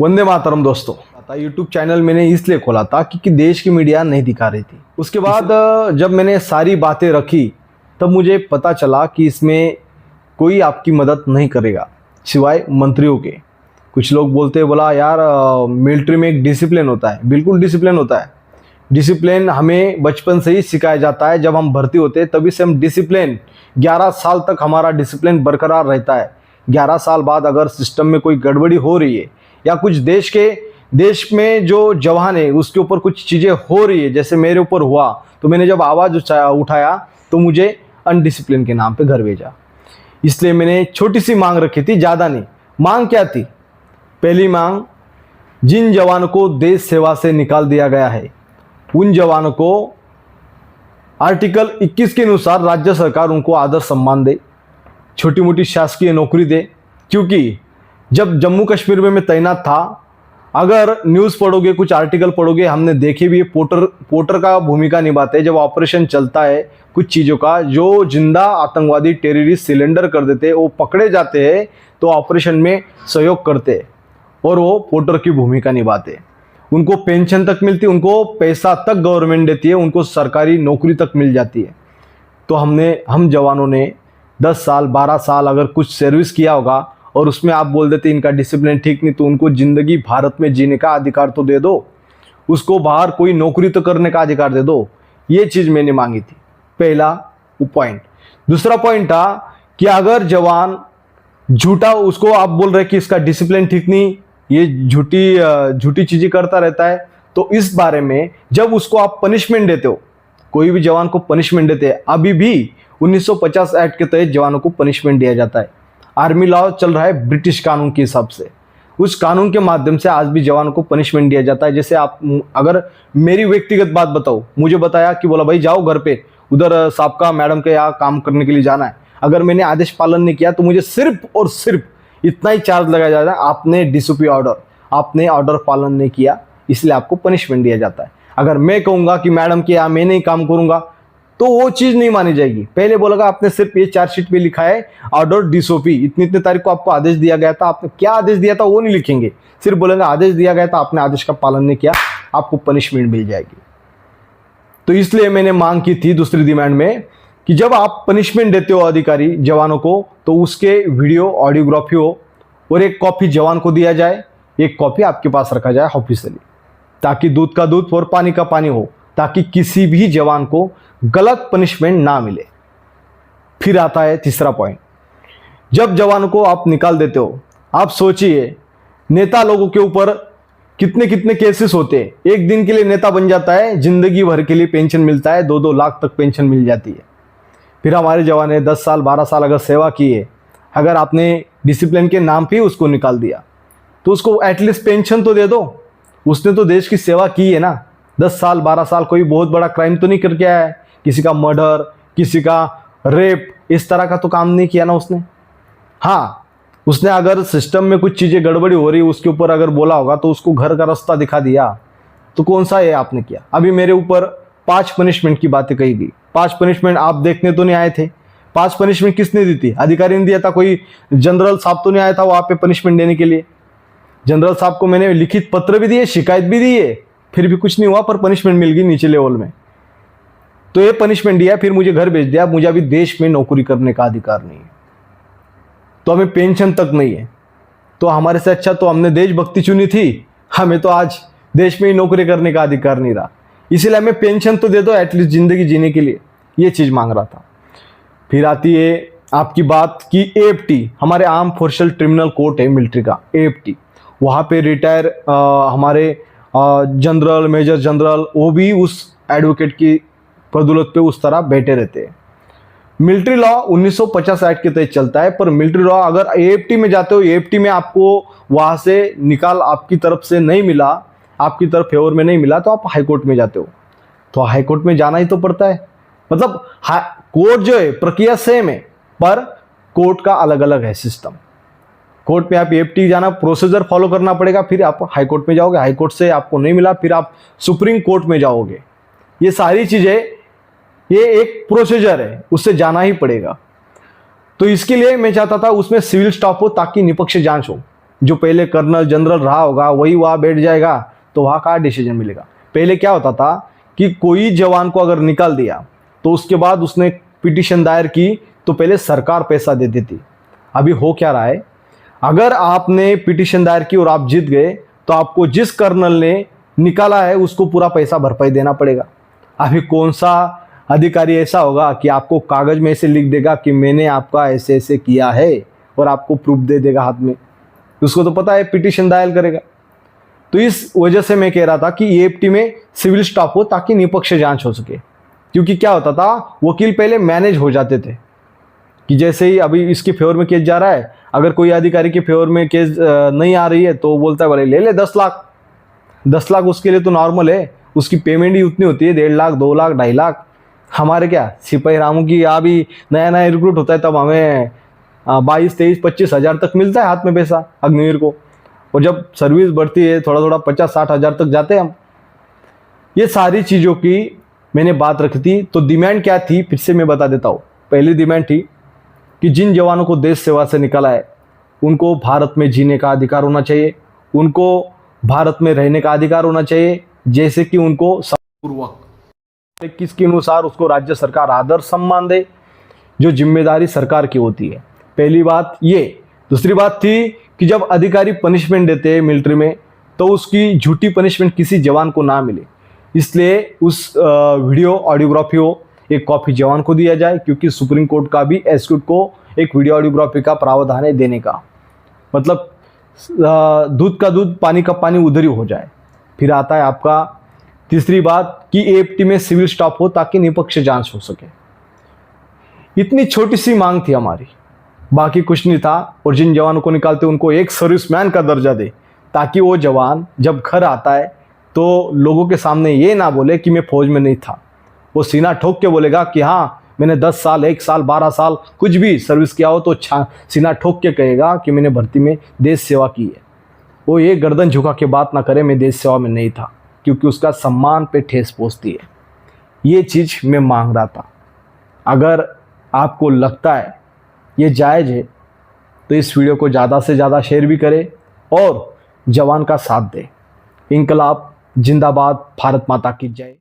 वंदे मातरम दोस्तों। YouTube channel मैंने इसलिए खोला था क्योंकि देश की मीडिया नहीं दिखा रही थी। उसके बाद जब मैंने सारी बातें रखी तब मुझे पता चला कि इसमें कोई आपकी मदद नहीं करेगा सिवाय मंत्रियों के। कुछ लोग बोलते हैं, बोला यार मिलिट्री में एक डिसिप्लिन होता है। बिल्कुल डिसिप्लिन होता है। डिसिप्लिन हमें बचपन से ही सिखाया जाता है। जब हम भर्ती होते हैं तभी से हम डिसिप्लिन 11 साल तक हमारा डिसिप्लिन बरकरार रहता है। 11 साल बाद अगर सिस्टम में कोई गड़बड़ी हो रही है या कुछ देश में जो जवान है उसके ऊपर कुछ चीज़ें हो रही है, जैसे मेरे ऊपर हुआ, तो मैंने जब आवाज़ उठाया तो मुझे अनडिसिप्लिन के नाम पे घर भेजा। इसलिए मैंने छोटी सी मांग रखी थी, ज़्यादा नहीं। मांग क्या थी? पहली मांग, जिन जवानों को देश सेवा से निकाल दिया गया है उन जवानों को आर्टिकल 21 के अनुसार राज्य सरकार उनको आदर सम्मान दे, छोटी मोटी शासकीय नौकरी दे। क्योंकि जब जम्मू कश्मीर में मैं तैनात था, अगर न्यूज़ पढ़ोगे, कुछ आर्टिकल पढ़ोगे, हमने देखे भी, पोर्टर का भूमिका निभाते हैं। जब ऑपरेशन चलता है कुछ चीज़ों का, जो जिंदा आतंकवादी टेररिस्ट सिलेंडर कर देते हैं वो पकड़े जाते हैं, तो ऑपरेशन में सहयोग करते हैं और वो पोर्टर की भूमिका निभाते हैं। उनको पेंशन तक मिलती है, उनको पैसा तक गवर्नमेंट देती है, उनको सरकारी नौकरी तक मिल जाती है। तो हम जवानों ने 10 साल 12 साल अगर कुछ सर्विस किया होगा और उसमें आप बोल देते इनका डिसिप्लिन ठीक नहीं, तो उनको ज़िंदगी भारत में जीने का अधिकार तो दे दो, उसको बाहर कोई नौकरी तो करने का अधिकार दे दो। ये चीज़ मैंने मांगी थी, पहला पॉइंट। दूसरा पॉइंट था कि अगर जवान झूठा, उसको आप बोल रहे कि इसका डिसिप्लिन ठीक नहीं, ये झूठी चीज़ें करता रहता है, तो इस बारे में जब उसको आप पनिशमेंट देते हो, कोई भी जवान को पनिशमेंट देते हैं, अभी भी 1950 एक्ट के तहत जवानों को पनिशमेंट दिया जाता है। आर्मी लॉ चल रहा है ब्रिटिश कानून के हिसाब से, उस कानून के माध्यम से आज भी जवानों को पनिशमेंट दिया जाता है। जैसे आप, अगर मेरी व्यक्तिगत बात बताओ, मुझे बताया कि बोला भाई जाओ घर पे, उधर साहब मैडम के यहाँ काम करने के लिए जाना है, अगर मैंने आदेश पालन नहीं किया तो मुझे सिर्फ और सिर्फ इतना ही चार्ज लगाया जाता है, आपने डीसीपी ऑर्डर, आपने ऑर्डर पालन नहीं किया, इसलिए आपको पनिशमेंट दिया जाता है। अगर मैं कहूँगा कि मैडम के यहाँ मैं नहीं काम करूँगा तो वो चीज़ नहीं मानी जाएगी। पहले बोलेगा आपने सिर्फ ये चार्जशीट पे लिखा है ऑर्डर डीसीपी, इतनी तारीख को आपको आदेश दिया गया था, आपने क्या आदेश दिया था वो नहीं लिखेंगे, सिर्फ बोलेंगे आदेश दिया गया था, आपने आदेश का पालन नहीं किया, आपको पनिशमेंट मिल जाएगी। तो इसलिए मैंने मांग की थी दूसरी डिमांड में कि जब आप पनिशमेंट देते हो अधिकारी जवानों को, तो उसके वीडियो ऑडियोग्राफी हो और एक कॉपी जवान को दिया जाए, एक कॉपी आपके पास रखा जाए ऑफिशियली, ताकि दूध का दूध और पानी का पानी हो, ताकि किसी भी जवान को गलत पनिशमेंट ना मिले। फिर आता है तीसरा पॉइंट, जब जवान को आप निकाल देते हो, आप सोचिए नेता लोगों के ऊपर कितने कितने केसेस होते हैं। एक दिन के लिए नेता बन जाता है, जिंदगी भर के लिए पेंशन मिलता है, 2-2 लाख तक पेंशन मिल जाती है। फिर हमारे जवान ने 10 साल 12 साल अगर सेवा की है, अगर आपने डिसिप्लिन के नाम पे उसको निकाल दिया तो उसको एटलीस्ट पेंशन तो दे दो, उसने तो देश की सेवा की है ना। 10 साल 12 साल कोई बहुत बड़ा क्राइम तो नहीं करके आया है, किसी का मर्डर, किसी का रेप, इस तरह का तो काम नहीं किया ना उसने। हाँ, उसने अगर सिस्टम में कुछ चीज़ें गड़बड़ी हो रही उसके ऊपर अगर बोला होगा तो उसको घर का रास्ता दिखा दिया, तो कौन सा ये आपने किया? अभी मेरे ऊपर 5 पनिशमेंट की बातें कही गई। 5 पनिशमेंट आप देखने तो नहीं आए थे। 5 पनिशमेंट किसने दी थी? अधिकारी ने दिया था, कोई जनरल साहब तो नहीं आया था वहाँ पे पनिशमेंट देने के लिए। जनरल साहब को मैंने लिखित पत्र भी दिए, शिकायत भी दी है, फिर भी कुछ नहीं हुआ, पर पनिशमेंट मिल गई नीचे लेवल में। तो ये पनिशमेंट दिया, फिर मुझे घर भेज दिया। मुझे अभी देश में नौकरी करने का अधिकार नहीं है, तो हमें पेंशन तक नहीं है। तो हमारे से अच्छा तो हमने देशभक्ति चुनी थी, हमें तो आज देश में ही नौकरी करने का अधिकार नहीं रहा। इसीलिए हमें पेंशन तो दे दो एटलीस्ट जिंदगी जीने के लिए, ये चीज़ मांग रहा था। फिर आती है आपकी बात की एएफटी, हमारे आर्म फोर्सेस ट्रिब्यूनल कोर्ट है मिलिट्री का, एएफटी, वहाँ पे रिटायर हमारे जनरल, मेजर जनरल, वो भी उस एडवोकेट की बदौलत पे उस तरह बैठे रहते हैं। मिलिट्री लॉ 1950 एक्ट के तहत चलता है, पर मिलिट्री लॉ अगर एएफटी में जाते हो, एएफटी में आपको वहाँ से निकाल आपकी तरफ से नहीं मिला, आपकी तरफ फेवर में नहीं मिला, तो आप हाई कोर्ट में जाते हो। तो हाई कोर्ट में जाना ही तो पड़ता है। मतलब कोर्ट जो है प्रक्रिया सेम है, पर कोर्ट का अलग अलग है सिस्टम। कोर्ट में आप एएफटी जाना, प्रोसीजर फॉलो करना पड़ेगा, फिर आप हाई कोर्ट में जाओगे, हाई कोर्ट से आपको नहीं मिला, फिर आप सुप्रीम कोर्ट में जाओगे। ये सारी चीज़ें, ये एक प्रोसीजर है, उससे जाना ही पड़ेगा। तो इसके लिए मैं चाहता था उसमें सिविल स्टाफ हो, ताकि निष्पक्ष जांच हो। जो पहले कर्नल जनरल रहा होगा वही वहाँ बैठ जाएगा, तो वहाँ कहाँ डिसीजन मिलेगा। पहले क्या होता था कि कोई जवान को अगर निकाल दिया तो उसके बाद उसने पिटीशन दायर की तो पहले सरकार पैसा देती थी। अभी हो क्या रहा है, अगर आपने पिटीशन दायर की और आप जीत गए तो आपको जिस कर्नल ने निकाला है उसको पूरा पैसा भरपाई देना पड़ेगा। अभी कौन सा अधिकारी ऐसा होगा कि आपको कागज में ऐसे लिख देगा कि मैंने आपका ऐसे ऐसे किया है और आपको प्रूफ दे देगा हाथ में। उसको तो पता है पिटीशन दायर करेगा। तो इस वजह से मैं कह रहा था कि एएफटी में सिविल स्टाफ हो ताकि निष्पक्ष जांच हो सके। क्योंकि क्या होता था, वकील पहले मैनेज हो जाते थे कि जैसे ही अभी इसके फेवर में केस जा रहा है, अगर कोई अधिकारी के फेवर में केस नहीं आ रही है तो बोलता है बोले ले ले 10 लाख। 10 लाख उसके लिए तो नॉर्मल है, उसकी पेमेंट ही उतनी होती है 1.5 लाख 2 लाख 2.5 लाख। हमारे क्या सिपाही रामू की अभी नया नया रिक्रूट होता है तब हमें 22, 23, 25 हज़ार तक मिलता है हाथ में पैसा अग्निवीर को, और जब सर्विस बढ़ती है थोड़ा थोड़ा 50, 60 हज़ार तक जाते हैं हम। ये सारी चीज़ों की मैंने बात रखी थी। तो डिमांड क्या थी फिर से मैं बता देता हूँ। पहली डिमांड थी कि जिन जवानों को देश सेवा से निकाला है उनको भारत में जीने का अधिकार होना चाहिए, उनको भारत में रहने का अधिकार होना चाहिए, जैसे कि उनको पूर्वक किसके अनुसार उसको राज्य सरकार आदर सम्मान दे, जो जिम्मेदारी सरकार की होती है। पहली बात ये। दूसरी बात थी कि जब अधिकारी पनिशमेंट देते हैं मिलिट्री में तो उसकी झूठी पनिशमेंट किसी जवान को ना मिले, इसलिए उस वीडियो ऑडियोग्राफी हो एक कॉपी जवान को दिया जाए, क्योंकि सुप्रीम कोर्ट का भी एसक्यूट को एक वीडियो ऑडियोग्राफी का प्रावधान है देने का। मतलब दूध का दूध पानी का पानी उधर ही हो जाए। फिर आता है आपका तीसरी बात कि एएफटी में सिविल स्टाफ हो ताकि निष्पक्ष जांच हो सके। इतनी छोटी सी मांग थी हमारी, बाकी कुछ नहीं था। और जिन जवानों को निकालते उनको एक सर्विसमैन का दर्जा दे, ताकि वो जवान जब घर आता है तो लोगों के सामने ये ना बोले कि मैं फौज में नहीं था। वो सीना ठोक के बोलेगा कि हाँ मैंने 10 साल 1 साल 12 साल कुछ भी सर्विस किया हो तो सीना ठोक के कहेगा कि मैंने भर्ती में देश सेवा की है। वो ये गर्दन झुका के बात ना करे मैं देश सेवा में नहीं था, क्योंकि उसका सम्मान पे ठेस पहुँचती है। ये चीज़ मैं मांग रहा था। अगर आपको लगता है ये जायज़ है तो इस वीडियो को ज़्यादा से ज़्यादा शेयर भी करें और जवान का साथ दें। इंकलाब जिंदाबाद, भारत माता की जय।